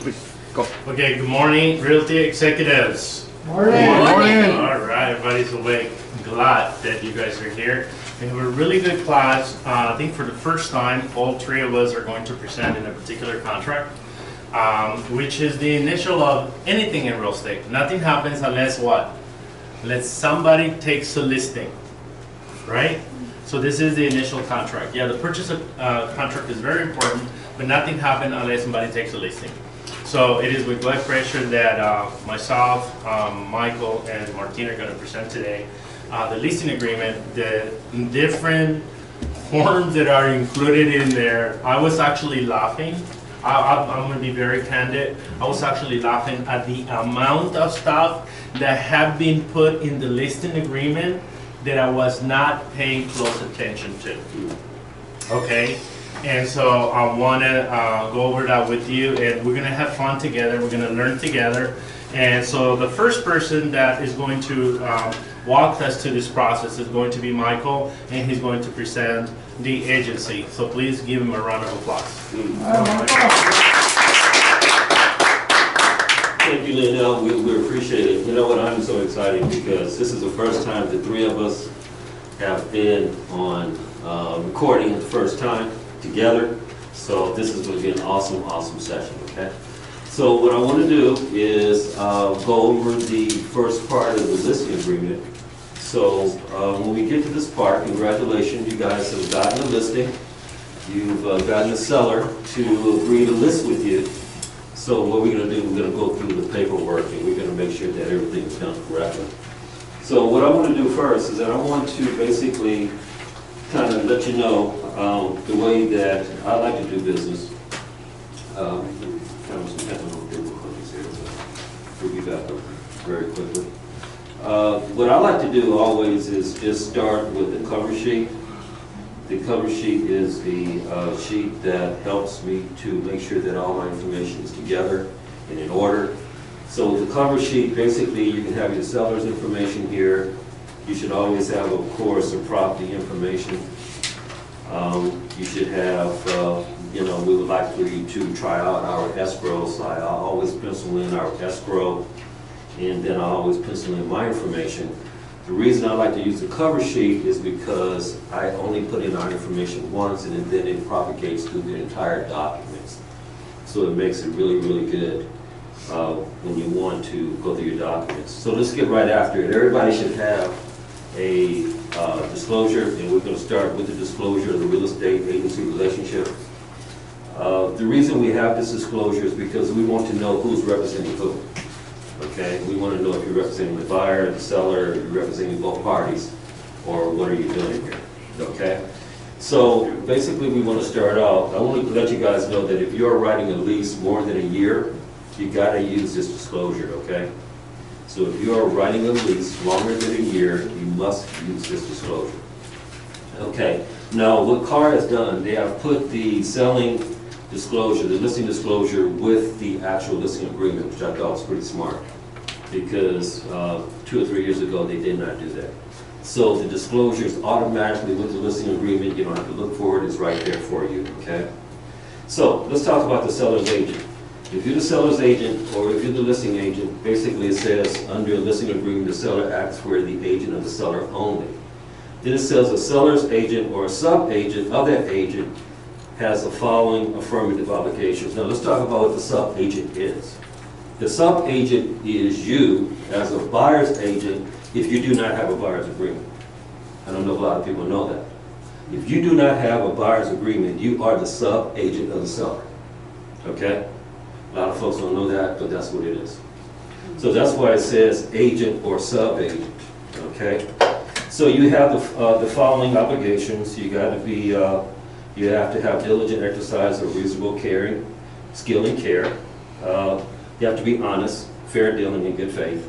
Please, go. Okay, good morning, Realty Executives. Morning. Morning. All right, everybody's awake. Glad that you guys are here. We have a really good class. I think for the first time, all three of us are going to present in a particular contract, which is the initial of anything in real estate. Nothing happens unless what? Unless somebody takes a listing, right? So this is the initial contract. Yeah, the purchase of contract is very important, but nothing happens unless somebody takes a listing. So it is with blood pressure that myself, Michael, and Martin are going to present today. The leasing agreement, the different forms that are included in there, I was actually laughing. I'm going to be very candid. I was actually laughing at the amount of stuff that have been put in the listing agreement that I was not paying close attention to. Okay? And so I want to go over that with you, and we're going to have fun together. We're going to learn together. And so the first person that is going to walk us to this process is going to be Michael, and he's going to present the agency. So please give him a round of applause. Thank you, Leonel. We appreciate it. You know what? I'm so excited because this is the first time the three of us have been on recording the first time together. So this is going to be an awesome, awesome session, okay? So what I want to do is go over the first part of the listing agreement. So when we get to this part, congratulations, you guys have gotten a listing. You've gotten a seller to agree to list with you. So what we're going to do, we're going to go through the paperwork and we're going to make sure that everything is done correctly. So what I want to do first is that I want to basically kind of let you know the way that I like to do business. We'll be back up very quickly. What I like to do always is just start with the cover sheet. The cover sheet is the sheet that helps me to make sure that all my information is together and in order. So the cover sheet, basically, you can have your seller's information here. You should always have, of course, some property information. You should have, you know, we would like for you to try out our escrow. So I always pencil in our escrow, and then I always pencil in my information. The reason I like to use the cover sheet is because I only put in our information once, and then it propagates through the entire documents. So it makes it really, really good when you want to go through your documents. So let's get right after it. Everybody should have a disclosure, and we're going to start with the disclosure of the real estate agency relationship. The reason we have this disclosure is because we want to know who's representing who. Okay, we want to know if you're representing the buyer, the seller, you're representing both parties, or what are you doing here, okay? So basically we want to start out, I want to let you guys know that if you're writing a lease more than a year, you got to use this disclosure, okay? So if you're writing a lease longer than a year, you must use this disclosure. Okay, now what CAR has done, they have put the selling disclosure, the listing disclosure with the actual listing agreement, which I thought was pretty smart because 2 or 3 years ago they did not do that. So the disclosure is automatically with the listing agreement. You don't have to look for it, it's right there for you, okay? So let's talk about the seller's agent. If you're the seller's agent or if you're the listing agent, basically it says under a listing agreement the seller acts for the agent of the seller only. Then it says a seller's agent or a sub-agent of that agent has the following affirmative obligations. Now let's talk about what the sub-agent is. The sub-agent is you as a buyer's agent if you do not have a buyer's agreement. I don't know if a lot of people know that. If you do not have a buyer's agreement, you are the sub-agent of the seller. Okay? A lot of folks don't know that, but that's what it is. So that's why it says agent or sub-agent. Okay? So you have the following obligations. You got to be you have to have diligent exercise of reasonable caring, skill and care. You have to be honest, fair dealing, and good faith.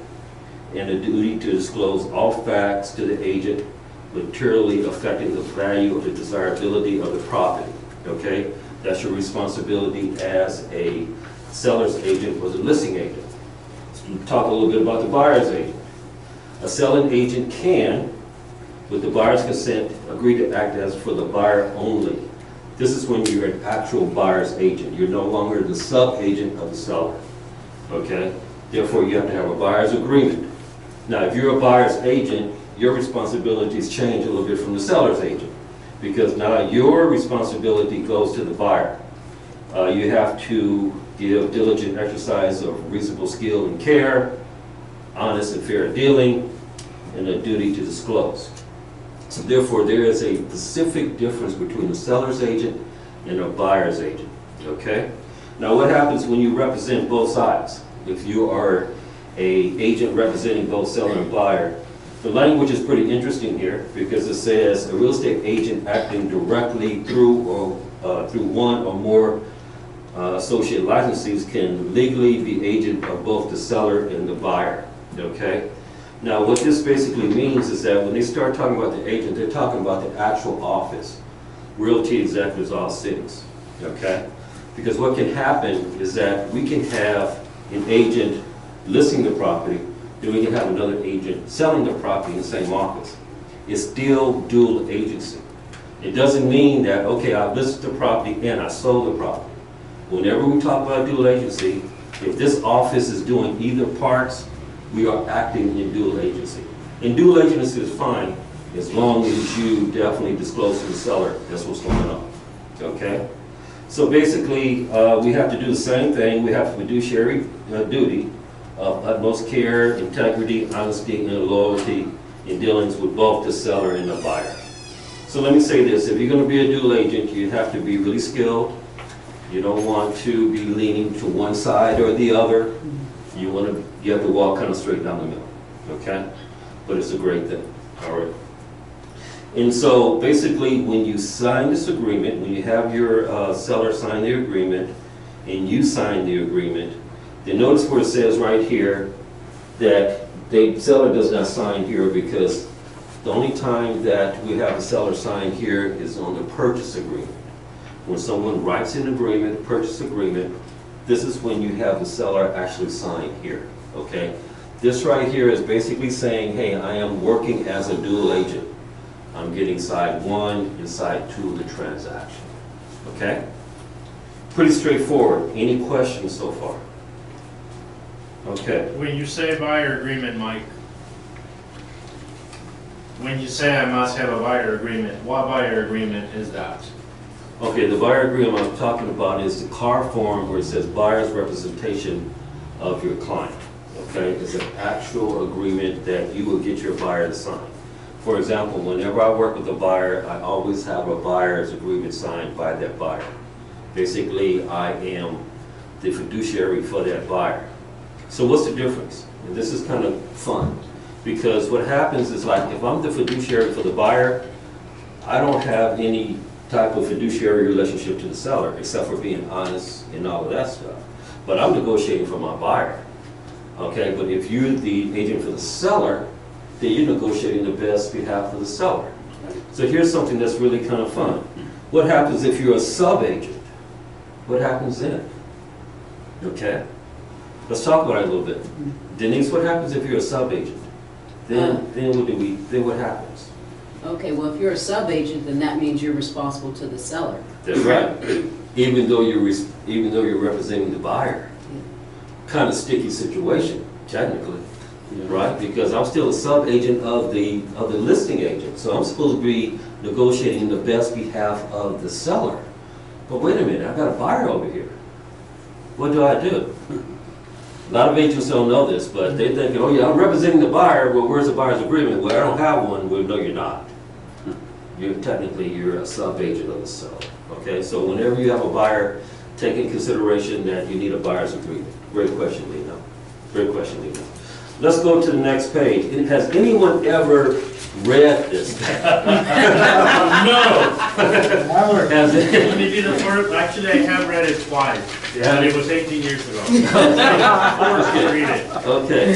And a duty to disclose all facts to the agent materially affecting the value or the desirability of the property. Okay? That's your responsibility as a seller's agent or the listing agent. Let's talk a little bit about the buyer's agent. A selling agent can, with the buyer's consent, agree to act as for the buyer only. This is when you're an actual buyer's agent. You're no longer the sub-agent of the seller, okay? Therefore, you have to have a buyer's agreement. Now, if you're a buyer's agent, your responsibilities change a little bit from the seller's agent, because now your responsibility goes to the buyer. You have to give diligent exercise of reasonable skill and care, honest and fair dealing, and a duty to disclose. So therefore, there is a specific difference between a seller's agent and a buyer's agent, okay? Now, what happens when you represent both sides? If you are an agent representing both seller and buyer, the language is pretty interesting here, because it says a real estate agent acting directly through one or more associate licensees can legally be agent of both the seller and the buyer, okay? Now, what this basically means is that when they start talking about the agent, they're talking about the actual office, realty executives, all cities, okay? Because what can happen is that we can have an agent listing the property, then we can have another agent selling the property in the same office. It's still dual agency. It doesn't mean that, okay, I listed the property and I sold the property. Whenever we talk about dual agency, if this office is doing either parts, we are acting in dual agency. And dual agency is fine as long as you definitely disclose to the seller that's what's going on, okay? So basically, we have to do the same thing. We have fiduciary duty of utmost care, integrity, honesty, and loyalty in dealings with both the seller and the buyer. So let me say this, if you're going to be a dual agent, you have to be really skilled. You don't want to be leaning to one side or the other. You have to walk kind of straight down the middle, okay? But it's a great thing, all right? And so basically, when you sign this agreement, when you have your seller sign the agreement, and you sign the agreement, then notice where it says right here that the seller does not sign here, because the only time that we have the seller sign here is on the purchase agreement. When someone writes an agreement, purchase agreement, this is when you have the seller actually sign here, okay? This right here is basically saying, hey, I am working as a dual agent. I'm getting side one and side two of the transaction, okay? Pretty straightforward. Any questions so far? Okay. When you say buyer agreement, Mike, when you say I must have a buyer agreement, what buyer agreement is that? Okay, the buyer agreement I'm talking about is the CAR form where it says buyer's representation of your client. Okay, it's an actual agreement that you will get your buyer to sign. For example, whenever I work with a buyer, I always have a buyer's agreement signed by that buyer. Basically, I am the fiduciary for that buyer. So what's the difference? And this is kind of fun, because what happens is, like, if I'm the fiduciary for the buyer, I don't have any type of fiduciary relationship to the seller, except for being honest and all of that stuff. But I'm negotiating for my buyer, okay? But if you're the agent for the seller, then you're negotiating the best behalf of the seller. So here's something that's really kind of fun. What happens if you're a sub-agent? What happens then? Okay? Let's talk about it a little bit. Denise, what happens if you're a sub-agent? Then what happens? Okay, well, if you're a sub-agent, then that means you're responsible to the seller. That's right. Even though you're representing the buyer. Kind of sticky situation, technically, right? Because I'm still a sub-agent of the listing agent, so I'm supposed to be negotiating the best behalf of the seller. But wait a minute, I've got a buyer over here. What do I do? A lot of agents don't know this, but they think, oh yeah, I'm representing the buyer. Well, where's the buyer's agreement? Well, I don't have one. Well, no, you're not. You're a sub-agent of the seller. Okay, so whenever you have a buyer, take in consideration that you need a buyer's agreement. Great question, Leonel. Great question, Leonel. Let's go to the next page. Has anyone ever read this? No! Has it? Let me be the first. Actually, I have read it twice. Yeah. But it was 18 years ago. Read it. Okay.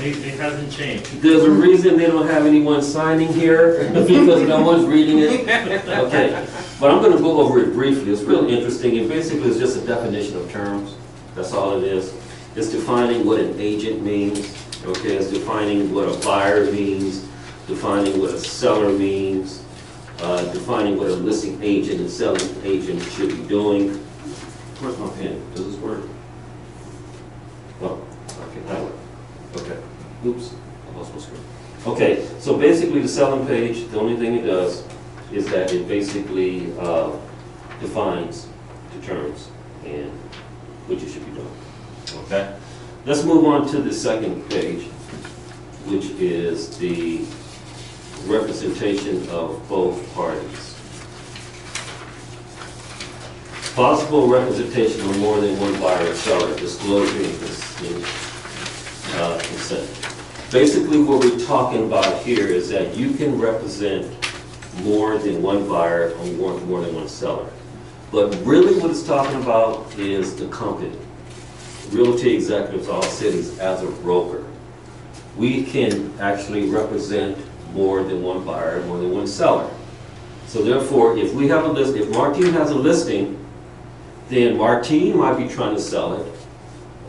It hasn't changed. There's a reason they don't have anyone signing here, because no one's reading it. Okay. But I'm going to go over it briefly. It's really interesting, and basically it's just a definition of terms. That's all it is. It's defining what an agent means. Okay, it's defining what a buyer means, defining what a seller means. defining what a listing agent and selling agent should be doing. Where's my pen? Does this work? Oh, okay, that worked. Okay, oops, I lost my screen. Okay, so basically the selling page, the only thing it does is that it basically defines the terms and what you should be doing. Okay, let's move on to the second page, which is the representation of both parties. Possible representation of more than one buyer or seller, disclosure and consent. Basically what we're talking about here is that you can represent more than one buyer or more than one seller. But really what it's talking about is the company. Realty Executives All Cities as a broker. We can actually represent more than one buyer, more than one seller. So therefore, if we have a list, if Martine has a listing, then Martine might be trying to sell it,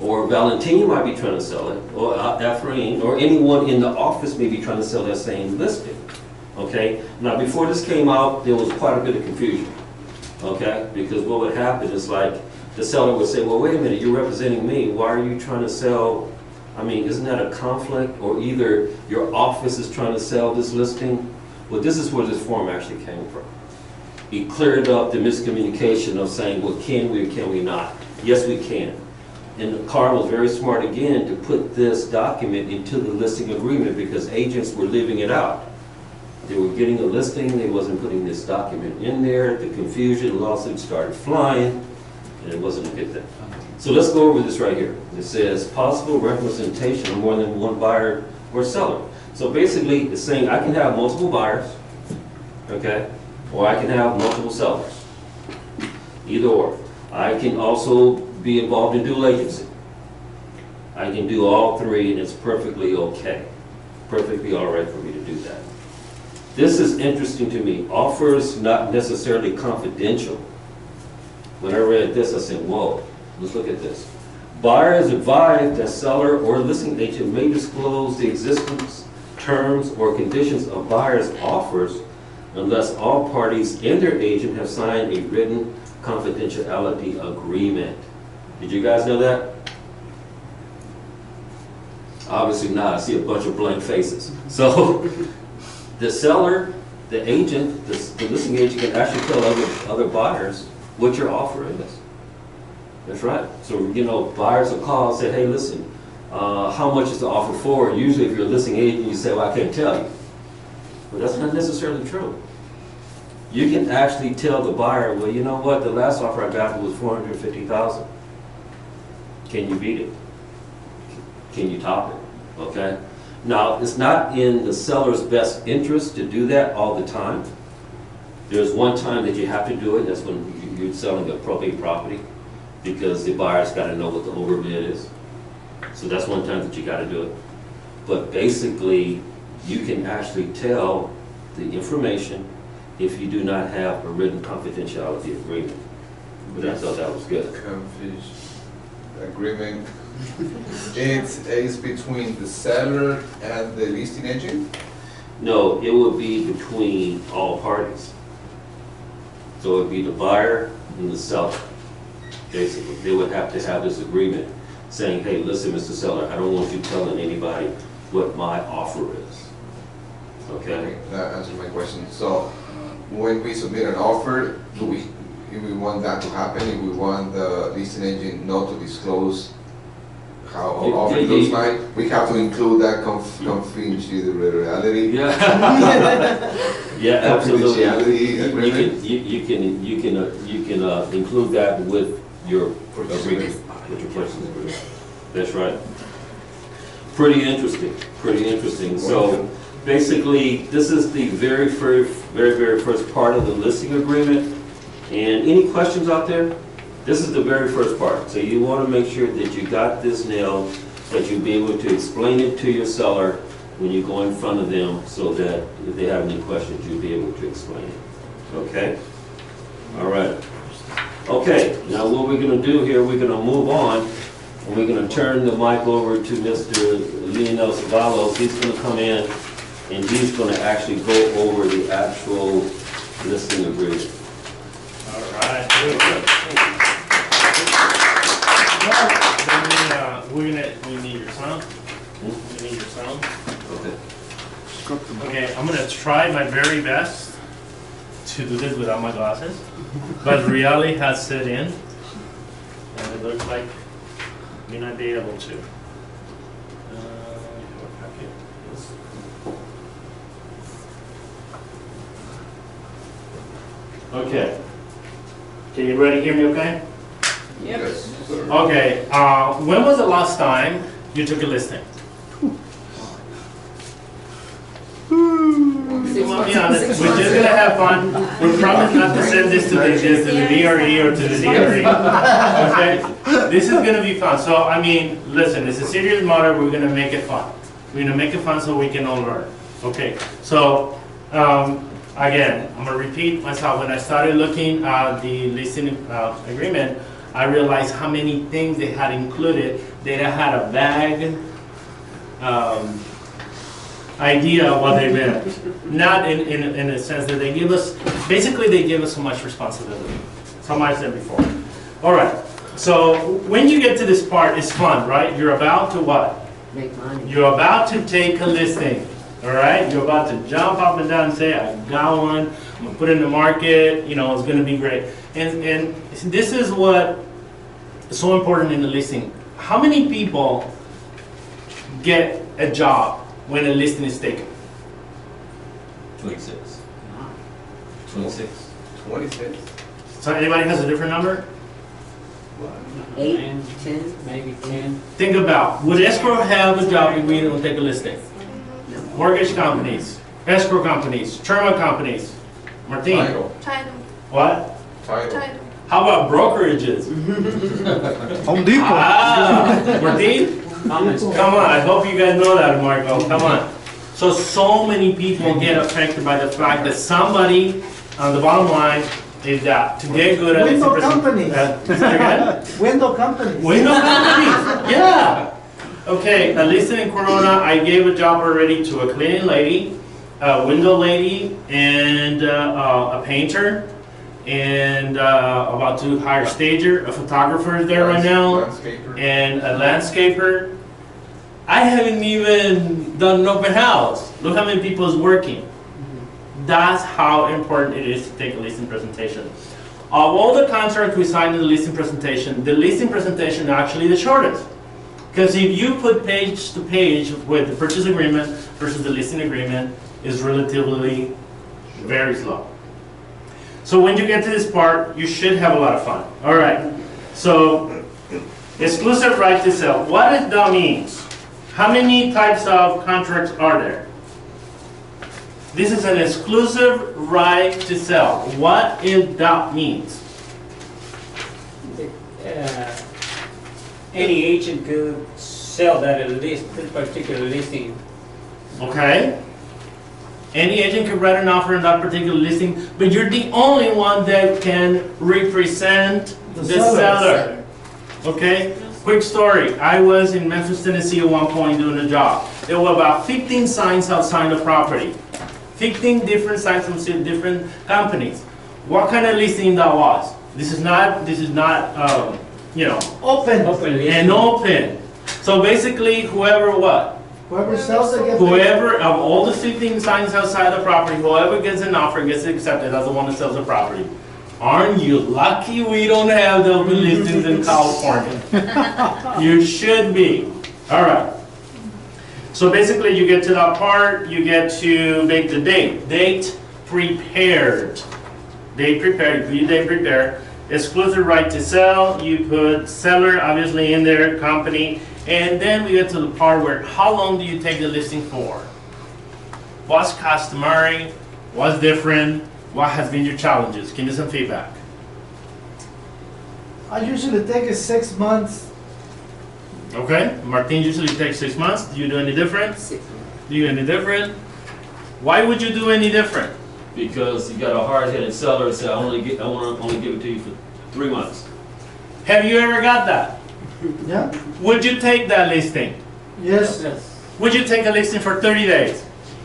or Valentine might be trying to sell it, or Ephraim, or anyone in the office may be trying to sell that same listing. Okay? Now, before this came out, there was quite a bit of confusion. Okay? Because what would happen is like the seller would say, well, wait a minute, you're representing me. Why are you trying to sell? I mean, isn't that a conflict? Or either your office is trying to sell this listing. Well, this is where this form actually came from. It cleared up the miscommunication of saying, well, can we or can we not? Yes, we can. And Carl was very smart again to put this document into the listing agreement because agents were leaving it out. They were getting a listing, they wasn't putting this document in there, the confusion, lawsuits started flying, and it wasn't a good thing. So let's go over this right here. It says possible representation of more than one buyer or seller. So basically it's saying I can have multiple buyers, okay, or I can have multiple sellers, either or. I can also be involved in dual agency. I can do all three and it's perfectly okay, perfectly all right for me to do that. This is interesting to me. Offers not necessarily confidential. When I read this, I said, whoa, let's look at this. Buyer is advised that seller or listing agent may disclose the existence, terms, or conditions of buyer's offers unless all parties and their agent have signed a written confidentiality agreement. Did you guys know that? Obviously not. I see a bunch of blank faces. So the seller, the agent, the listing agent can actually tell other buyers what your offer is. That's right. So, you know, buyers will call and say, hey, listen, how much is the offer for? Usually if you're a listing agent, you say, well, I can't tell you. But that's not necessarily true. You can actually tell the buyer, well, you know what, the last offer I got was $450,000. Can you beat it? Can you top it? Okay? Now, it's not in the seller's best interest to do that all the time. There's one time that you have to do it, that's when you're selling a probate property, because the buyer's got to know what the overbid is. So that's one time that you got to do it. But basically, you can actually tell the information if you do not have a written confidentiality agreement. But I thought that was good. Agreement. It's between the seller and the listing agent? No, it would be between all parties. So it would be the buyer and the seller. Basically, they would have to have this agreement saying, hey, listen, Mr. Seller, I don't want you telling anybody what my offer is. Okay? That answers my question. So when we submit an offer, if we want that to happen, if we want the listing agent not to disclose how our offer looks like, we have to include that confidentiality. Yeah, yeah, absolutely. Confidentiality agreement. You can include that with your agreement, with your purchase agreement. That's right. Pretty interesting. Pretty interesting. So basically, this is the very first part of the listing agreement. And any questions out there? This is the very first part. So you want to make sure that you got this nailed, that you'll be able to explain it to your seller when you go in front of them, so that if they have any questions, you'll be able to explain it. Okay? All right. Okay, now what we're going to do here, we're going to move on, and we're going to turn the mic over to Mr. Leonel Ceballos. He's going to come in, and he's going to actually go over the actual listing agreement. All right. Good, good. We need your sound. We need your sound. Okay. Okay, I'm gonna try my very best to do this without my glasses, but reality has set in, and it looks like we not be able to. Okay. Can you ready hear me okay? Yes, sir. Okay, when was the last time you took a listing? Well, be honest, we're just gonna have fun. We promise not to send this to the DRE or to the DRE. Okay? This is gonna be fun. So, I mean, listen, it's a serious matter. We're gonna make it fun. We're gonna make it fun so we can all learn. Okay, so, again, I'm gonna repeat myself. When I started looking at the listing agreement, I realized how many things they had included. They had a vague idea of what they meant. Not in a sense that they give us, basically they give us so much responsibility. So much than before. All right, so when you get to this part, it's fun, right? You're about to what? Make money. You're about to take a listing. All right, you're about to jump up and down and say, I got one, I'm gonna put it in the market, you know, it's gonna be great. And this is what is so important in the listing. How many people get a job when a listing is taken? 26. 26. 26. So anybody has a different number? 8, 10? Maybe 10. Think about, would escrow have a job if we don't take a listing? Mortgage companies, escrow companies, term companies. Martin, Title. Title. what? Title. Title. How about brokerages? Home Depot. Ah, Martin? Comments? Come on, I hope you guys know that, Marco. Come on. So many people get affected by the fact that somebody on the bottom line is that to get good at Window listing companies. say again? Window companies. Window companies. Yeah. Okay, a listing in Corona, I gave a job already to a cleaning lady, a window lady, and a painter, and about to hire a stager, a photographer is there right now, Landscaper. and a landscaper. I haven't even done an open house. Look how many people is working. That's how important it is to take a listing presentation. Of all the contracts we signed in the listing presentation is actually the shortest. Because if you put page to page with the purchase agreement versus the listing agreement is relatively very slow. So when you get to this part, you should have a lot of fun. All right, so exclusive right to sell. What does that mean? How many types of contracts are there? This is an exclusive right to sell. What is that means? Any agent could sell that particular listing. Okay. Any agent can write an offer on that particular listing, but you're the only one that can represent the seller. Okay? Quick story. I was in Memphis, Tennessee at one point doing a job. There were about 15 signs outside the property. 15 different signs from different companies. What kind of listing that was? This is not, you know, Open. and open. So basically, whoever what? Whoever sells it gets. Whoever, of all the 15 signs outside the property, whoever gets an offer gets accepted as the one that sells the property. Aren't you lucky we don't have the open listings in California? You should be. All right. So basically, you get to that part, you get to make the date. Date prepared. Date prepared, you date prepare. Exclusive right to sell, you put seller obviously in there, company, and then we get to the part where how long do you take the listing for? What's customary? What's different? What has been your challenges? Give me some feedback. I usually take it 6 months. Okay, Martin usually takes 6 months. Do you do any different? 6 months. Do you do any different? Why would you do any different? Because you got a hard-headed seller that said, I want to only give it to you for 3 months. Have you ever got that? Yeah. Would you take that listing? Yes. Would you take a listing for 30 days?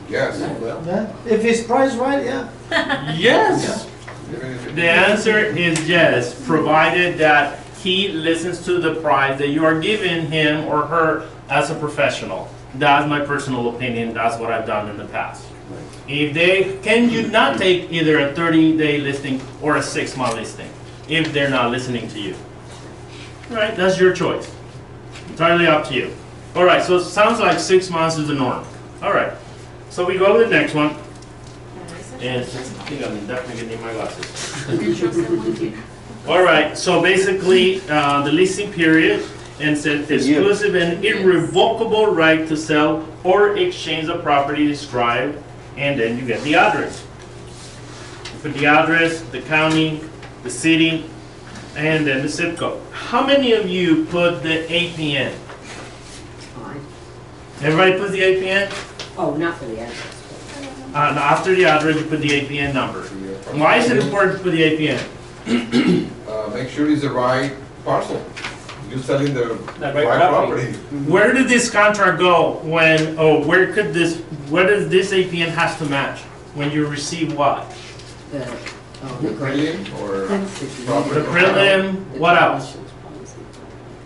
Yes. Well, Yeah. If it's priced right, yeah. Yes. The answer is yes, provided that he listens to the price that you are giving him or her as a professional. That's my personal opinion. That's what I've done in the past. If they, can you not take either a 30-day listing or a 6-month listing if they're not listening to you? Right, that's your choice. Entirely up to you. All right, so it sounds like 6 months is the norm. All right, so we go to the next one. And I think I'm definitely gonna need my glasses. All right, so basically, the leasing period and said exclusive and irrevocable right to sell or exchange the property described, and then you get the address. You put the address, the county, the city, and then the zip code. How many of you put the APN? Fine. Everybody put the APN? Oh, not for the address. After the address, you put the APN number. Why is it important to put the APN? Make sure it's the right parcel. You're selling the right right property. property. Where did this contract go when, where does this APN has to match when you receive what? The Prelim or The property. prelim, what else?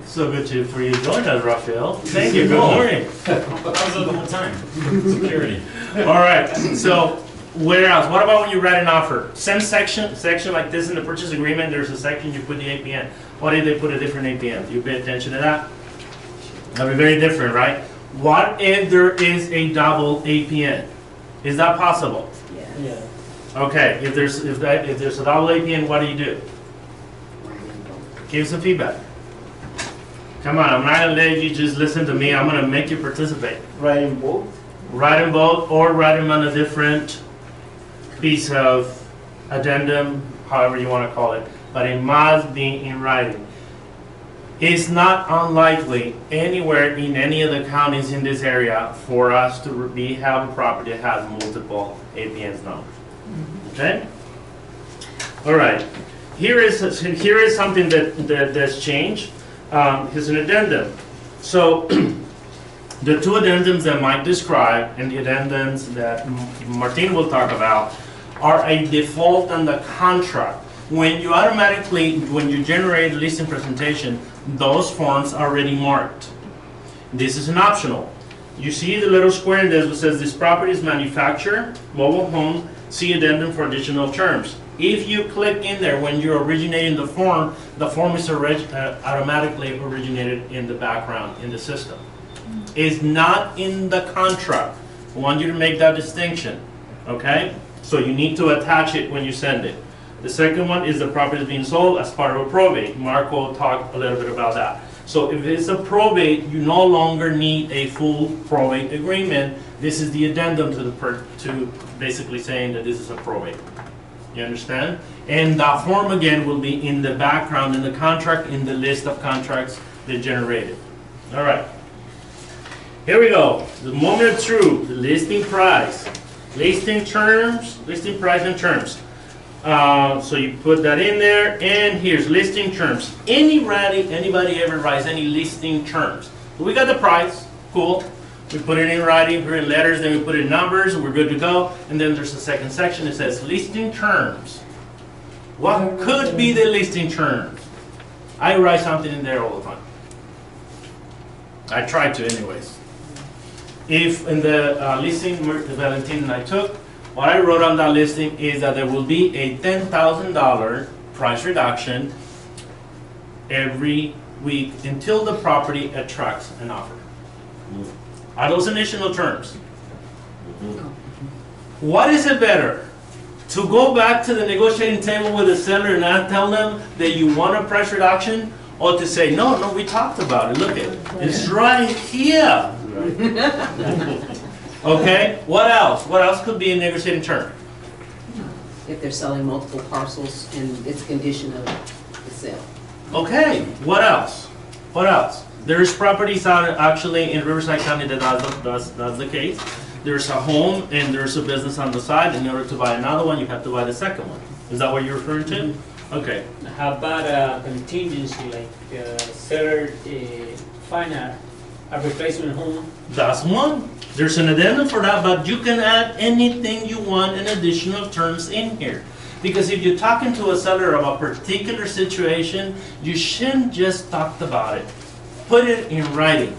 So good for you joining us, Raphael. Thank you, good morning. I was there the whole time. Security. All right, so where else? What about when you write an offer? Same section like this in the purchase agreement, there's a section you put the APN. Why did they put a different APN? Do you pay attention to that? That'll be very different, right? What if there is a double APN? Is that possible? Yeah. Okay, if there's a double APN, what do? Give some feedback. Come on, I'm not gonna let you just listen to me. I'm gonna make you participate. Writing both? Write them both or write them on a different piece of addendum, however you want to call it, but it must be in writing. It's not unlikely anywhere in any of the counties in this area for us to have a property that has multiple APNs numbers. Okay? All right. Here is something that's changed. Here's an addendum. So the two addendums that Mike described and the addendums that Martin will talk about are a default on the contract. When you generate a listing presentation, those forms are already marked. This is an optional. You see the little square in this that says this property is manufactured, mobile home, see addendum for additional terms. If you click in there when you're originating the form is automatically originated in the background in the system. It's not in the contract. I want you to make that distinction, okay? So you need to attach it when you send it. The second one is the property is being sold as part of a probate. Mark will talk a little bit about that. So if it's a probate, you no longer need a full probate agreement. This is the addendum to basically saying that this is a probate. You understand? And that form again will be in the background in the contract, in the list of contracts that generated. All right. Here we go. The moment of truth, the listing price. Listing terms, listing price and terms. So you put that in there, and here's listing terms. Anybody ever writes any listing terms? We got the price, cool. We put it in writing, put it in letters, then we put it in numbers, and we're good to go. And then there's a second section that says listing terms. What could be the listing terms? I write something in there all the time. I try to anyways. If in the listing Valentin and I took, what I wrote on that listing is that there will be a $10,000 price reduction every week until the property attracts an offer. Are those initial terms? What is it better? To go back to the negotiating table with the seller and not tell them that you want a price reduction? Or to say, no, we talked about it, look at it. It's right here. Okay, what else? What else could be a negotiating term? If they're selling multiple parcels and it's condition of the sale. Okay, what else? What else? There's properties out actually in Riverside County that that's the case. There's a home and there's a business on the side. In order to buy another one, you have to buy the second one. Is that what you're referring to? Okay. How about a contingency, like seller find A replacement home? That's one. There's an addendum for that, but you can add anything you want in additional terms in here. Because if you're talking to a seller of a particular situation, you shouldn't just talk about it. Put it in writing.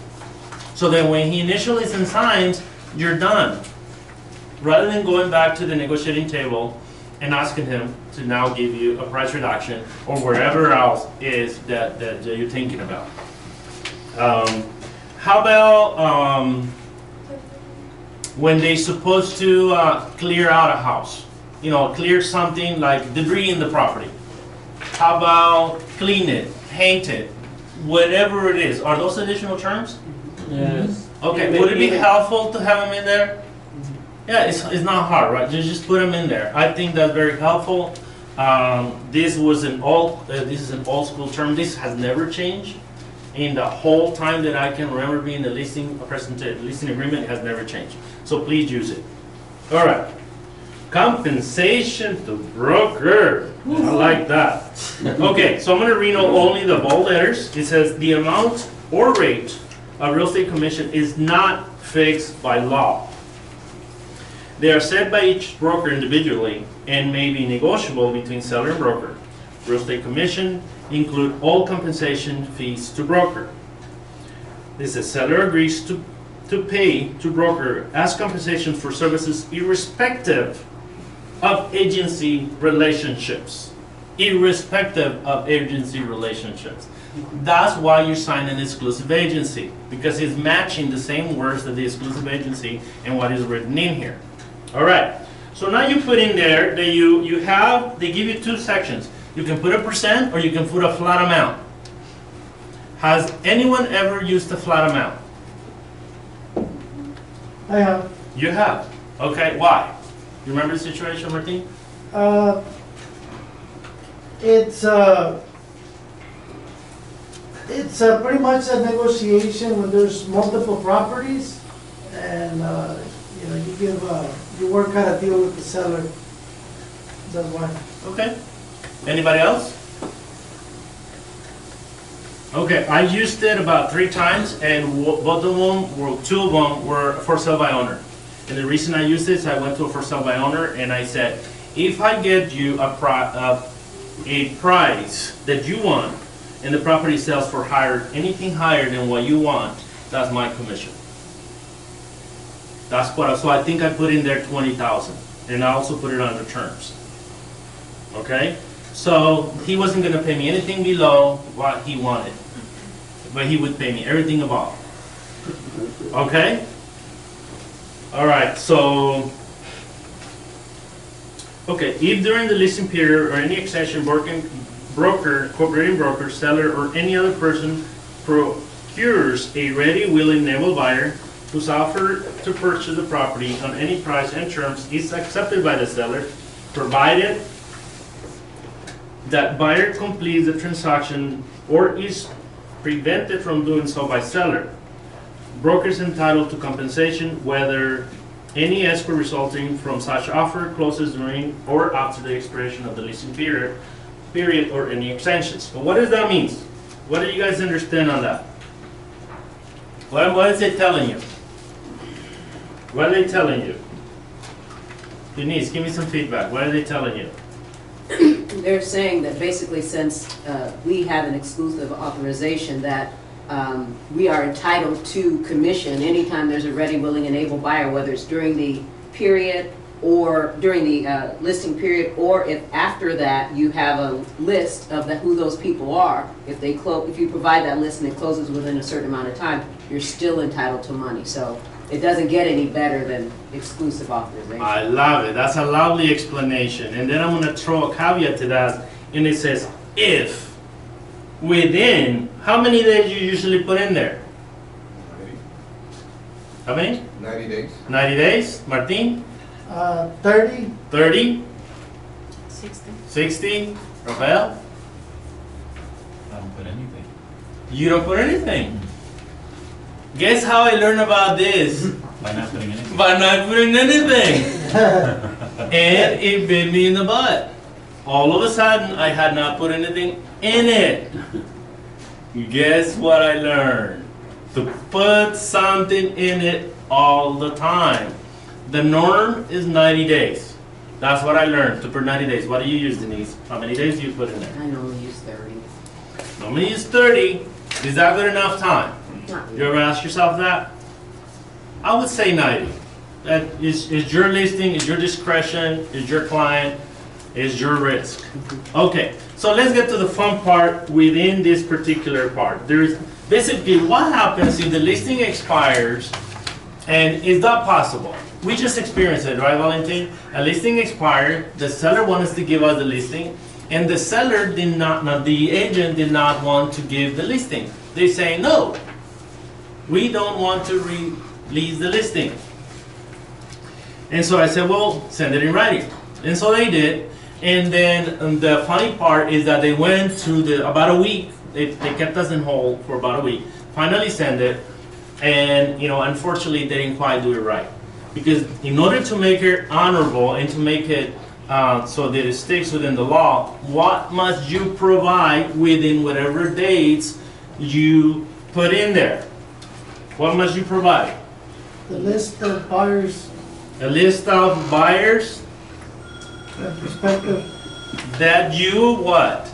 So that when he initially signs, you're done. Rather than going back to the negotiating table and asking him to now give you a price reduction or wherever else is that you're thinking about. How about when they're supposed to clear out a house? You know, clear something like debris in the property. How about clean it, paint it, whatever it is. Are those additional terms? Yes. Okay, would it be helpful to have them in there? Yeah, it's not hard, right? Just put them in there. I think that's very helpful. This is an old school term. This has never changed. In the whole time that I can remember being the leasing agreement, it has never changed. So please use it. All right. Compensation to broker. I like that. Okay, so I'm going to read only the bold letters. It says the amount or rate of real estate commission is not fixed by law. They are set by each broker individually and may be negotiable between seller and broker. Real estate commission include all compensation fees to broker. This is seller agrees to pay to broker as compensation for services irrespective of agency relationships. Irrespective of agency relationships. That's why you sign an exclusive agency, because it's matching the same words that the exclusive agency and what is written in here. All right, so now you put in there that they give you two sections. You can put a percent or you can put a flat amount. Has anyone ever used a flat amount? I have. You have. Okay, why? You remember the situation, Martin? It's pretty much a negotiation when there's multiple properties, and you know, you work out a deal with the seller. That's why. Okay. Anybody else? Okay, I used it about 3 times, and both of them, well, 2 of them were for sale by owner. And the reason I used this, I went to a for sale by owner, and I said, if I get you a price that you want, and the property sells for anything higher than what you want, that's my commission. That's what. So I think I put in there 20,000, and I also put it on the terms. Okay. So he wasn't going to pay me anything below what he wanted, but he would pay me everything above. Okay? All right, so, okay, if during the leasing period or any extension, broker, cooperating broker, seller, or any other person procures a ready, willing, able buyer whose offer to purchase the property on any price and terms is accepted by the seller, provided that buyer completes the transaction or is prevented from doing so by seller. Broker is entitled to compensation whether any escrow resulting from such offer closes during or after the expiration of the leasing period or any extensions. So what does that mean? What do you guys understand on that? What is it telling you? What are they telling you? Denise, give me some feedback. What are they telling you? They're saying that basically since we have an exclusive authorization that we are entitled to commission anytime there's a ready, willing, and able buyer, whether it's during the period or during the listing period, or if after that you have a list of who those people are. If you provide that list and it closes within a certain amount of time, you're still entitled to money. So it doesn't get any better than exclusive authorization. I love it. That's a lovely explanation. And then I'm going to throw a caveat to that, and it says if within, how many days you usually put in there? How many? 90 days. 90 days, Martin? 30. 30? 60. 60? Rafael? I don't put anything. You don't put anything. Guess how I learned about this? By not putting anything. By not putting anything. And it bit me in the butt. All of a sudden, I had not put anything in it. Guess what I learned? to put something in it all the time. The norm is 90 days. That's what I learned, to put 90 days. What do you use, Denise? How many days do you put in there? I normally use 30. Normally use 30. Is that good enough time? Not You ever ask yourself that? I would say 90. That is your listing, is your discretion, is your client, is your risk. Okay, so let's get to the fun part within this particular part. There's basically what happens if the listing expires, and is that possible? We just experienced it, right, Valentin? A listing expired, the seller wanted to give us the listing, and the seller did not, the agent did not want to give the listing. They say, no, we don't want to release the listing. And so I said, well, send it in writing. And so they did. And then the funny part is that they went to about a week. They kept us in hold for about a week. Finally sent it. And, unfortunately, they didn't quite do it right. Because in order to make it honorable and to make it so that it sticks within the law, what must you provide within whatever dates you put in there? What must you provide? The list of buyers, A list of buyers perspective, that you what?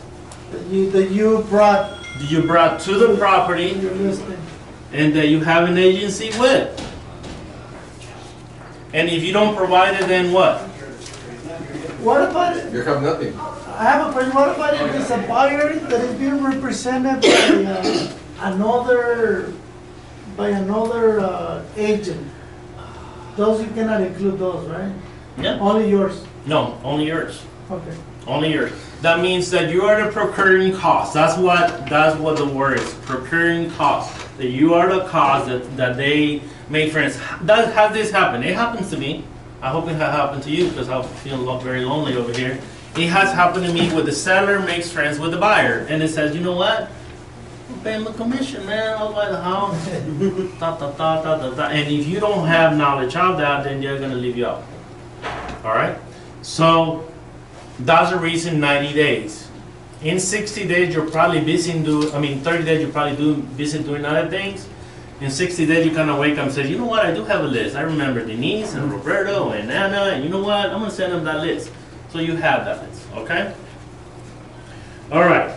that you brought You brought to the property in your listing. and that you have an agency with. And if you don't provide it, then what? What about it? You have nothing. I have a question. What about if it's a buyer that is being represented by another agent? Those you cannot include those, right? Yeah. Only yours. No, only yours. Okay. Only yours. That means that you are the procuring cost. That's what the word is. Procuring cost. That you are the cost that they make friends. Has this happened? It happens to me. I hope it has happened to you because I feel very lonely over here. It has happened to me where the seller makes friends with the buyer and it says, you know what? I'm paying the commission, man. I'll buy the house. And if you don't have knowledge of that, then they're gonna leave you out. All right. So that's the reason 90 days. In 60 days, you're probably busy 30 days, you're probably busy doing other things. In 60 days, you kind of wake up and say, you know what, I do have a list. I remember Denise and Roberto and Anna, and you know what, I'm going to send them that list. So you have that list, okay? All right.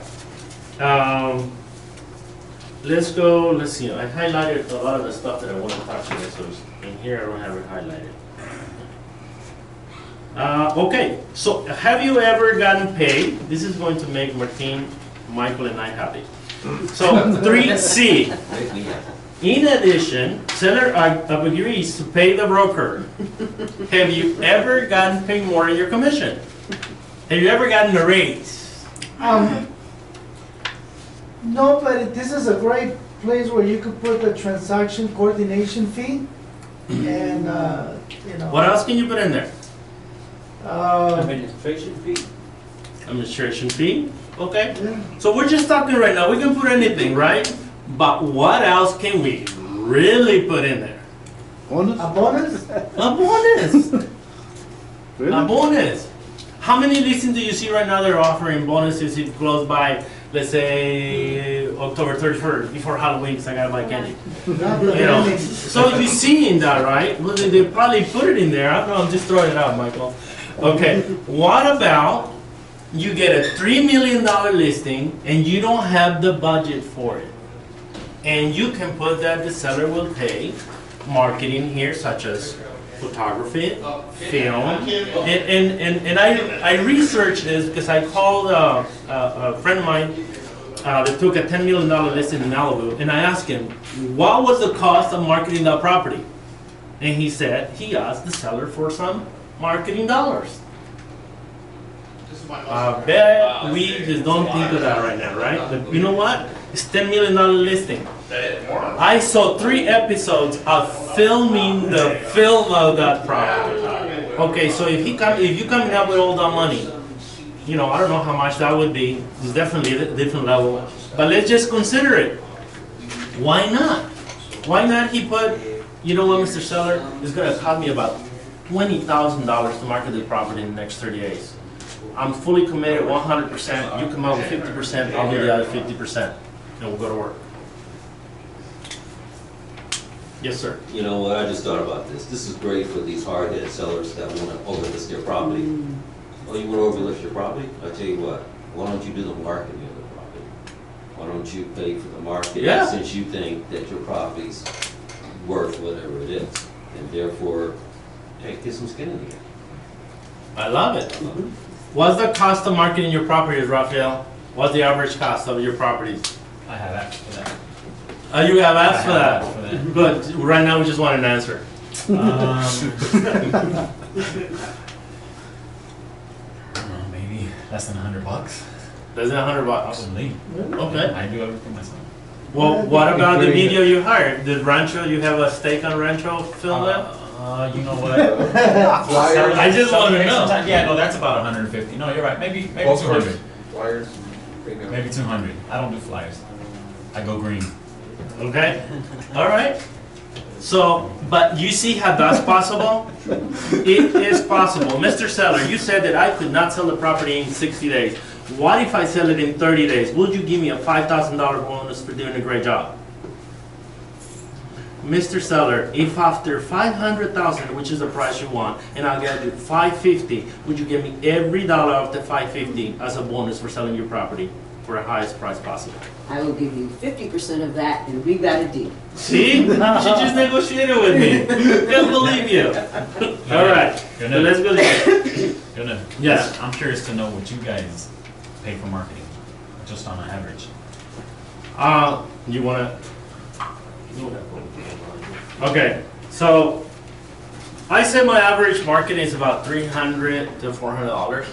Let's go, let's see. I highlighted a lot of the stuff that I want to talk to you, so in here I don't have it highlighted. Okay, so have you ever gotten paid? This is going to make Martin, Michael, and I happy. So 3C. In addition, seller agrees to pay the broker. Have you ever gotten paid more than your commission? Have you ever gotten a raise? No, but this is a great place where you could put the transaction coordination fee, and What else can you put in there? Administration fee. Administration fee, okay. Yeah. So we're just talking right now, we can put anything, right? But what else can we really put in there? Bonus? A bonus? A bonus, a Really? bonus. How many listings do you see right now that are offering bonuses if it close by, let's say, October 31st, before Halloween, because I gotta buy candy? Not You the know, bonus. so you see in that, right? Well, they probably put it in there. I don't know, I'm just throwing it out, Michael. Okay, what about you get a $3 million listing and you don't have the budget for it? And you can put that the seller will pay marketing here, such as photography, film, and I researched this because I called a friend of mine that took a $10 million listing in Malibu, and I asked him, what was the cost of marketing that property? And he said he asked the seller for some marketing dollars. I bet we just don't think of that right now, right? But you know what? It's $10 million listing. I saw 3 episodes of filming the film of that property. Okay, so if you coming up with all that money, I don't know how much that would be. It's definitely a different level. But let's just consider it. Why not? Why not he put, you know what, Mr. Seller, it's going to cost me about $20,000 to market the property in the next 30 days. I'm fully committed 100%. You come out with 50%, I'll do the other 50%, and we'll go to work. Yes, sir. You know what, I just thought about this. This is great for these hard-headed sellers that want to overlist their property. Oh, you want to overlist your property? I tell you what, why don't you do the marketing of the property? Why don't you pay for the marketing? Yeah. Since you think that your property's worth whatever it is, and therefore, hey, get some skin in the game. I love it. What's the cost of marketing your properties, Rafael? What's the average cost of your properties? I have asked for that. You have asked for I that. have asked for that. Good. Right now, we just want an answer. I don't know, maybe less than $100. Less than $100. Probably. Okay. I do everything myself. Well, what about the video you hired? Did Rancho, you have a stake on Rancho film that? You know what? Flyers. I just want to know. Sometimes- Yeah, no, that's about 150. No, you're right. Maybe Postcards, 200. flyers, premium. Maybe 200. I don't do flyers. I go green. Okay, all right. So, but you see how that's possible? It is possible. Mr. Seller, you said that I could not sell the property in 60 days. What if I sell it in 30 days? Would you give me a $5,000 bonus for doing a great job? Mr. Seller, if after 500,000, which is the price you want, and I'll get you 550, would you give me every dollar of the 550 as a bonus for selling your property for the highest price possible? I will give you 50% of that, and we got a deal. See? She just negotiated with me. Can't believe you. All right. So let's go there. Gonna. Yes. I'm curious to know what you guys pay for marketing, just on an average. You wanna? Okay. So I said my average marketing is about $300 to $400,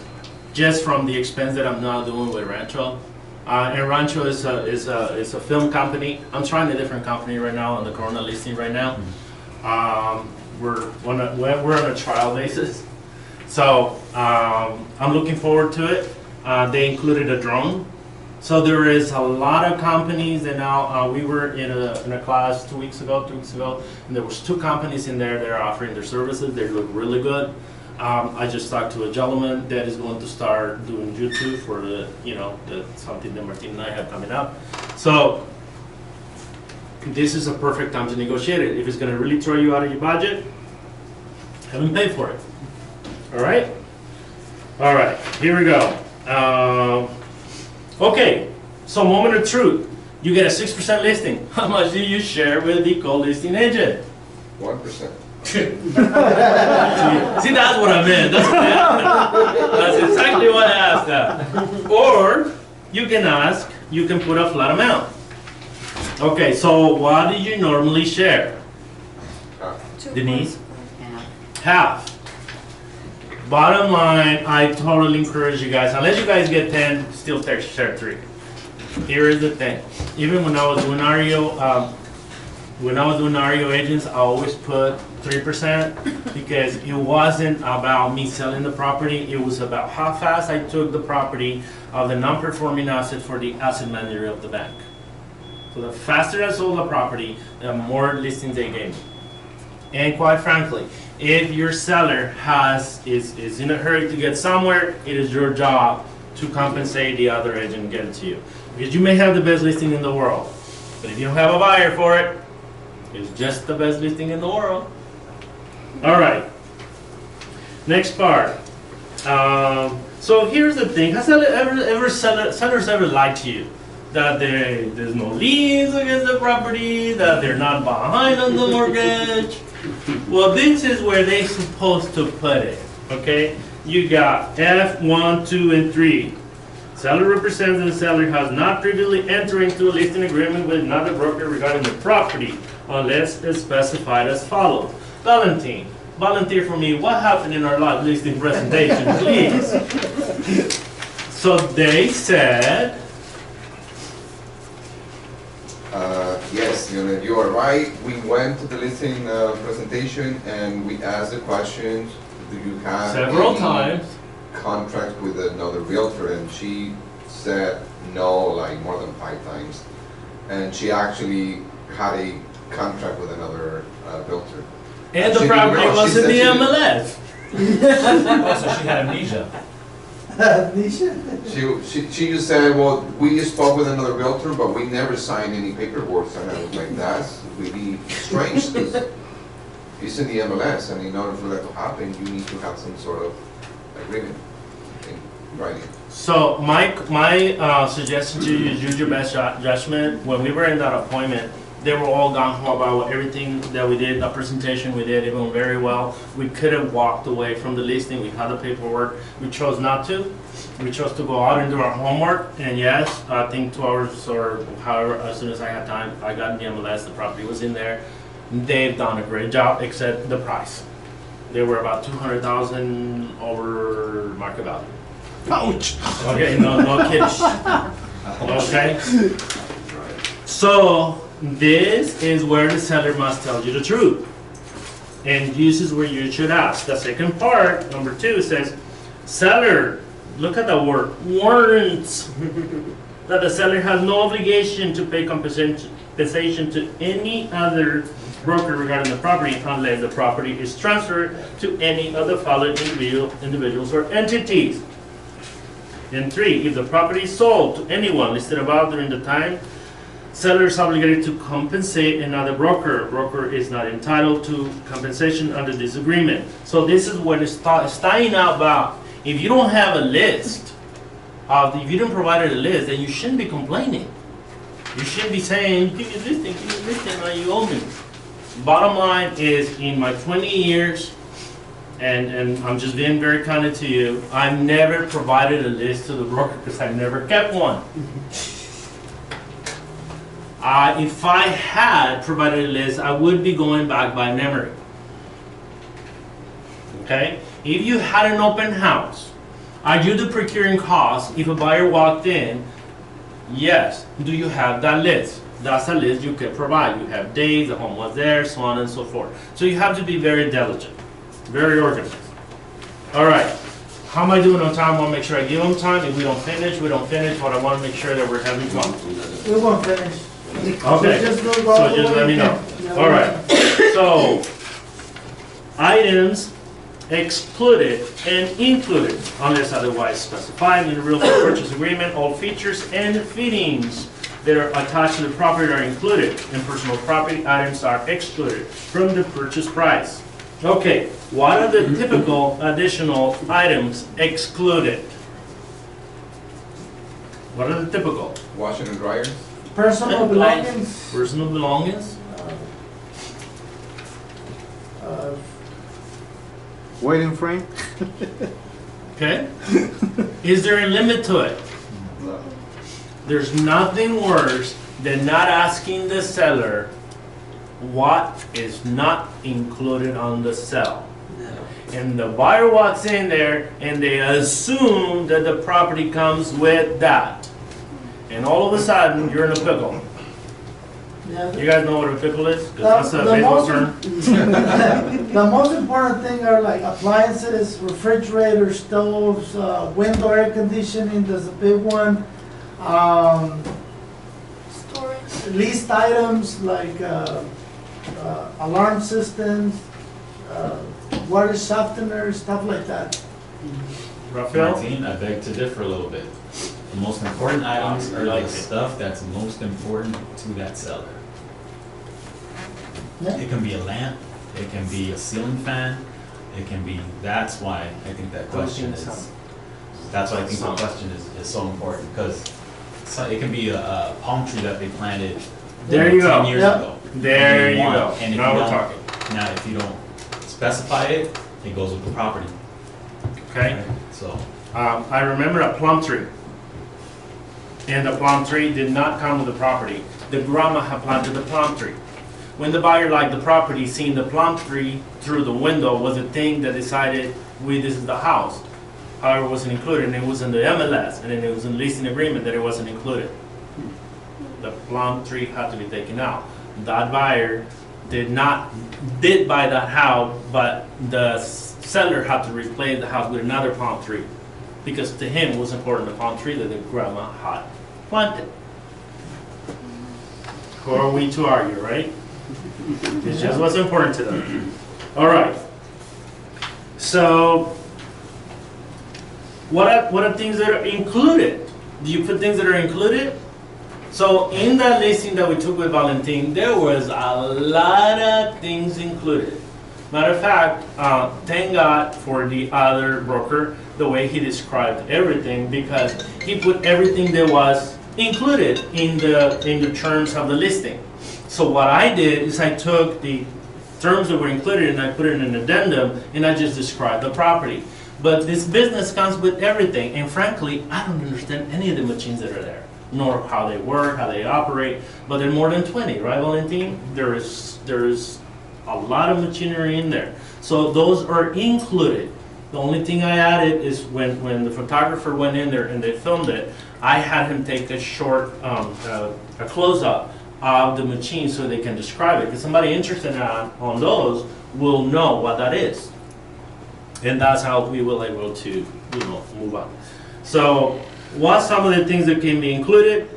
just from the expense that I'm now doing with Rancho. And Rancho is a film company. I'm trying a different company right now on the Corona listing right now. We're on a trial basis, so I'm looking forward to it. They included a drone, so there is a lot of companies. And now we were in a class 2 weeks ago, and there was 2 companies in there that are offering their services. They look really good. I just talked to a gentleman that is going to start doing YouTube for the something that Martin and I have coming up. So this is a perfect time to negotiate it. If it's going to really throw you out of your budget, have them pay for it. All right? All right, here we go. Okay, so moment of truth. You get a 6% listing. How much do you share with the co-listing agent? 1%. See, that's what I meant. That's what I asked. That's exactly what I asked. Or you can ask, you can put a flat amount. Okay, so what do you normally share? Denise? Half. Bottom line, I totally encourage you guys, unless you guys get 10, still share 3. Here is the thing. Even when I was doing REO agents, I always put 3% because it wasn't about me selling the property. It was about how fast I took the property of the non-performing asset for the asset manager of the bank. So the faster I sold the property, the more listings they gave me. And quite frankly, if your seller is in a hurry to get somewhere, it is your job to compensate the other agent and get it to you. Because you may have the best listing in the world, but if you don't have a buyer for it, it's just the best listing in the world. All right. Next part. So here's the thing. Has sellers ever lied to you? That there's no liens against the property, that they're not behind on the mortgage? Well, this is where they're supposed to put it, okay? You got F1, 2, and 3. Seller represents that the seller has not previously entered into a listing agreement with another broker regarding the property, unless it's specified as follows. Valentine, volunteer for me what happened in our live listing presentation, please. So they said, Yes, you are right. We went to the listing presentation and we asked the question, do you have several any times, contract with another realtor? And she said no, like more than 5 times. And she actually had a contract with another realtor. and the She property didn't know. was She in the said MLS. Oh, so she had amnesia. She just said, well, we just spoke with another realtor, but we never signed any paperwork. And I was like, that's really be strange, because it's in the MLS, and in order for that to happen, you need to have some sort of agreement in writing. So my suggestion to you is use your best judgment. When we were in that appointment, they were all gung-ho about everything that we did, the presentation we did, it went very well. We could have walked away from the listing, we had the paperwork, we chose not to. We chose to go out and do our homework, and yes, I think 2 hours or however, as soon as I had time, I got in the MLS, the property was in there. They've done a great job, except the price. They were about 200,000 over market value. Ouch! Okay, no kidding. Okay? So, this is where the seller must tell you the truth. And this is where you should ask. The second part, number 2, says, seller, look at the word, warrants that the seller has no obligation to pay compensation to any other broker regarding the property unless the property is transferred to any of the following individuals or entities. And 3, if the property is sold to anyone listed above during the time, seller is obligated to compensate another broker. Broker is not entitled to compensation under this agreement. So this is what it's tying out about. If you don't have a list, if you didn't provide a list, then you shouldn't be complaining. You shouldn't be saying, give me this thing, now you owe me. Bottom line is, in my 20 years, and I'm just being very kind to you, I've never provided a list to the broker because I never kept one. If I had provided a list, I would be going back by memory. Okay? If you had an open house, are you the procuring cost if a buyer walked in? Yes. Do you have that list? That's a list you can provide. You have days, the home was there, so on and so forth. So you have to be very diligent, very organized. All right. How am I doing on time? I want to make sure I give them time. If we don't finish, we don't finish, but I want to make sure that we're having fun. We won't finish. Okay, so just let me know. All right, so items excluded and included unless otherwise specified in the real estate purchase agreement. All features and fittings that are attached to the property are included, and personal property items are excluded from the purchase price. Okay, what are the typical additional items excluded? What are the typical? Washing and dryer? Personal belongings. Personal belongings? Waiting frame? Okay. Is there a limit to it? There's nothing worse than not asking the seller what is not included on the sale. And the buyer walks in there and they assume that the property comes with that. And all of a sudden, you're in a pickle. Yeah. You guys know what a pickle is? 'Cause that's a baseball term. The most important thing are like appliances, refrigerators, stoves, window air conditioning, there's a big one. Leased items like alarm systems, water softeners, stuff like that. Raphael? Martin, I beg to differ a little bit. The most important items are the stuff that's most important to that seller. Yeah. It can be a lamp, it can be a ceiling fan, it can be, that's why I think that question is, that's why I think the question is so important, because it can be a palm tree that they planted There you 10 go. years Yep. ago. There And you want- go. And if Now you we're don't, talking. now if you don't specify it, it goes with the property. Okay. So, I remember a plum tree. And the plum tree did not come with the property. The grandma had planted the plum tree. When the buyer liked the property, seeing the plum tree through the window was the thing that decided, this is the house. However, it wasn't included, and it was in the MLS, and then it was in the leasing agreement that it wasn't included. The plum tree had to be taken out. That buyer did buy that house, but the seller had to replace the house with another palm tree. Because to him it was important, the palm tree that the grandma had planted. Who are we to argue, right? It's just what's important to them. All right. So, what are things that are included? Do you put things that are included? So in that listing that we took with Valentin, there was a lot of things included. Matter of fact, thank God for the other broker, the way he described everything, because he put everything that was included in the terms of the listing. So what I did is I took the terms that were included and I put it in an addendum and I just described the property. But this business comes with everything, and frankly, I don't understand any of the machines that are there, nor how they work, how they operate, but there are more than 20, right, Valentin? There is a lot of machinery in there. So those are included. The only thing I added is when the photographer went in there and they filmed it, I had him take a short, a close-up of the machine so they can describe it. Because somebody interested on those will know what that is. And that's how we will able to, move on. So what's some of the things that can be included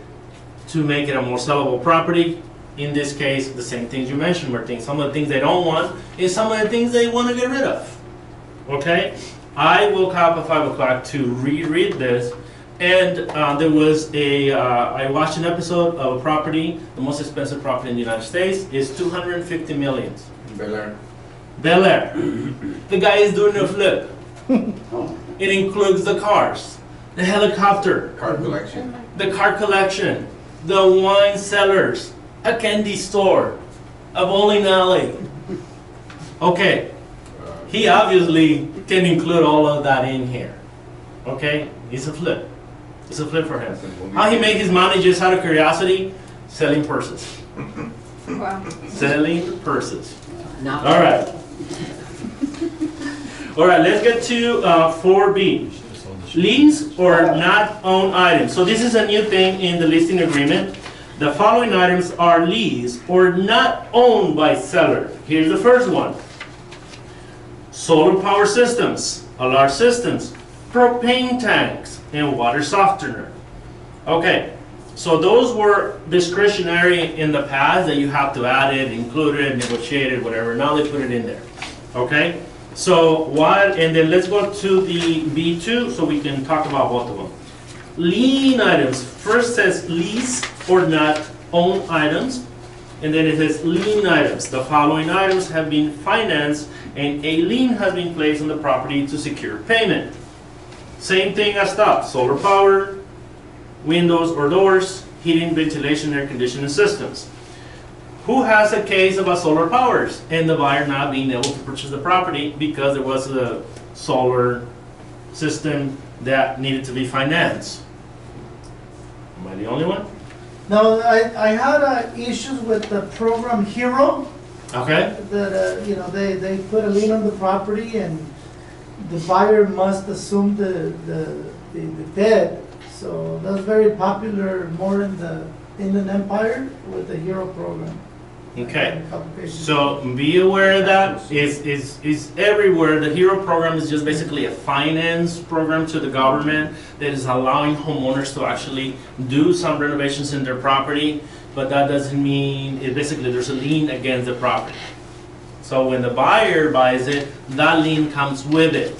to make it a more sellable property? In this case, the same things you mentioned, Martin. Some of the things they don't want is some of the things they want to get rid of. Okay? I woke up at 5 o'clock to reread this, and there was I watched an episode of a property, the most expensive property in the United States is $250 million. Bel Air. Bel Air. The guy is doing a flip. It includes the cars, the helicopter, Car collection. the car collection, the wine cellars, a candy store, a bowling alley. Okay, he obviously can include all of that in here. Okay, it's a flip. It's a flip for him. How he make his money, just out of curiosity? Selling purses. Wow. Selling purses. Not All right. All right, let's get to 4B. Lease or not owned items. So this is a new thing in the listing agreement. The following items are leased or not owned by seller. Here's the first one. Solar power systems, alarm systems, propane tanks, and water softener. Okay, so those were discretionary in the past that you have to add it, include it, negotiate it, whatever. Now they put it in there. Okay, so and then let's go to the B2 so we can talk about both of them. Lien items. First says lease or not owned items, and then it says lien items. The following items have been financed and a lien has been placed on the property to secure payment. Same thing as top. Solar power, windows or doors, heating, ventilation, air conditioning systems. Who has a case about solar powers and the buyer not being able to purchase the property because there was a solar system that needed to be financed? Am I the only one? No, I had issues with the program Hero, Okay. that, they put a lien on the property and the buyer must assume the debt. So that's very popular more in the Inland Empire with the Hero program. Okay. A couple cases. So be aware of that. Is everywhere. The HERO program is just basically a finance program to the government that is allowing homeowners to actually do some renovations in their property, but that doesn't mean basically there's a lien against the property. So when the buyer buys it, that lien comes with it.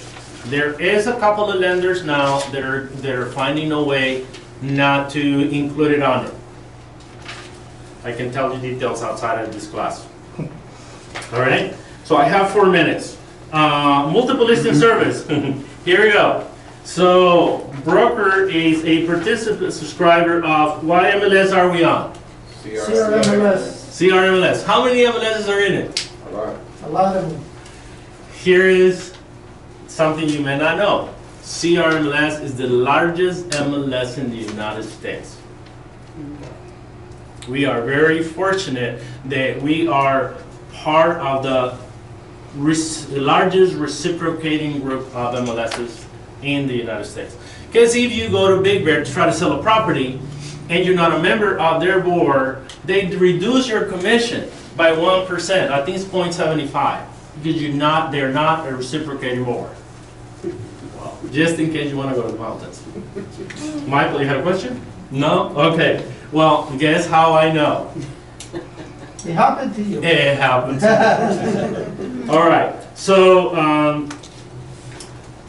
There is a couple of lenders now that are finding a way not to include it on it. I can tell you details outside of this class. All right, so I have 4 minutes. Multiple listing service. Here we go. So broker is a participant subscriber of what MLS are we on? CRMLS, CRMLS. How many MLSs are in it? A lot. a lot of them. Here is something you may not know. CRMLS is the largest MLS in the United States. We are very fortunate that we are part of the largest reciprocating group of MLSs in the United States. Because if you go to Big Bear to try to sell a property and you're not a member of their board, they reduce your commission by 1%. I think it's 0.75 because they're not a reciprocating board. Just in case you want to go to the mountains. Michael, you had a question? No? Okay. Well, guess how I know? It happened to you. It happened to me. All right. So,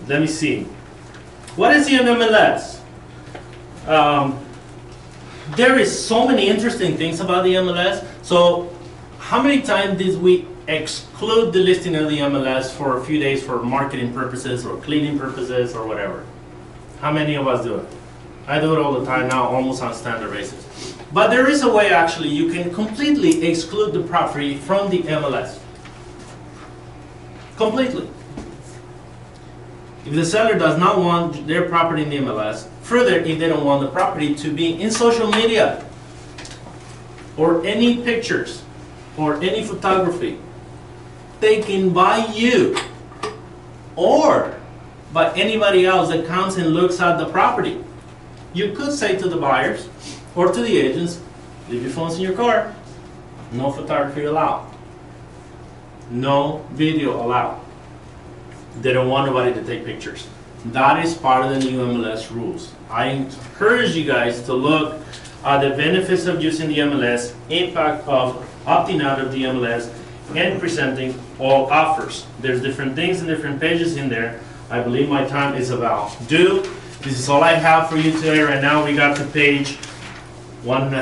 let me see. What is the MLS? there is so many interesting things about the MLS. So how many times did we exclude the listing of the MLS for a few days for marketing purposes or cleaning purposes or whatever? How many of us do it? I do it all the time now, almost on a standard basis. But there is a way actually you can completely exclude the property from the MLS. Completely. If the seller does not want their property in the MLS, further, if they don't want the property to be in social media, or any pictures, or any photography, they can buy you, or by anybody else that comes and looks at the property. You could say to the buyers, or to the agents, leave your phones in your car, no photography allowed, no video allowed. They don't want nobody to take pictures. That is part of the new MLS rules. I encourage you guys to look at the benefits of using the MLS, impact of opting out of the MLS, and presenting all offers. There's different things and different pages in there. I believe my time is about due. This is all I have for you today. Right now we got to page 1.5.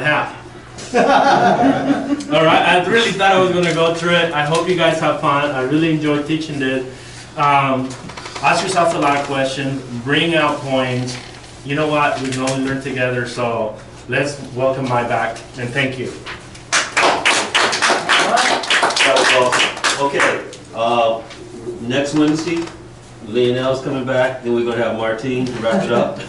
All right, I really thought I was going to go through it. I hope you guys have fun. I really enjoyed teaching this. Ask yourself a lot of questions, bring out points. You know what, we can only learn together, so let's welcome Mike back, and thank you. That was awesome. Okay, next Wednesday, Leonel's coming back, then we're gonna have Martine to wrap it up.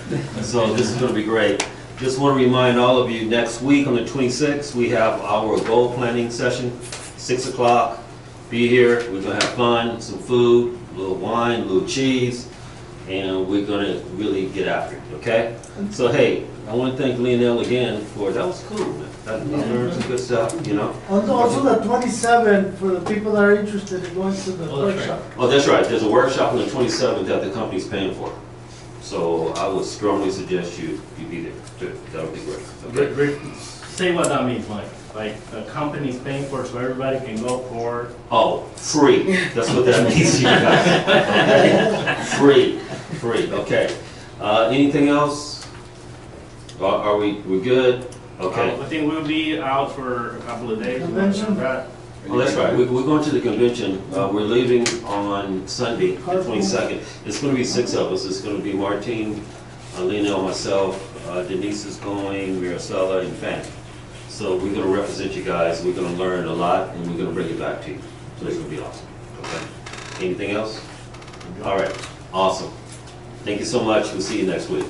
So this is gonna be great. Just want to remind all of you, next week on the 26th, we have our goal planning session, 6 o'clock. Be here, we're gonna have fun, some food, a little wine, a little cheese, and we're gonna really get after it, okay? So hey, I want to thank Leonel again for, that was cool, man. I learned some good stuff, you know? Also the 27th, for the people that are interested in going to the workshop. Oh, that's right, there's a workshop on the 27th that the company's paying for. So I would strongly suggest you be there, too. That would be great, okay? Say what that means, Mike. Like, the company's paying for it so everybody can go for... Oh, free. That's what that means, you guys. Okay? Free, okay. Anything else? We're good? Okay. I think we'll be out for a couple of days. Convention. Oh, that's right. We're going to the convention. We're leaving on Sunday, the 22nd. It's going to be 6 of us. It's going to be Martine, Leonel, myself, Denise is going, Miracela, and Fanny. So we're going to represent you guys. We're going to learn a lot, and we're going to bring it back to you. So it's going to be awesome. Okay. Anything else? All right. Awesome. Thank you so much. We'll see you next week.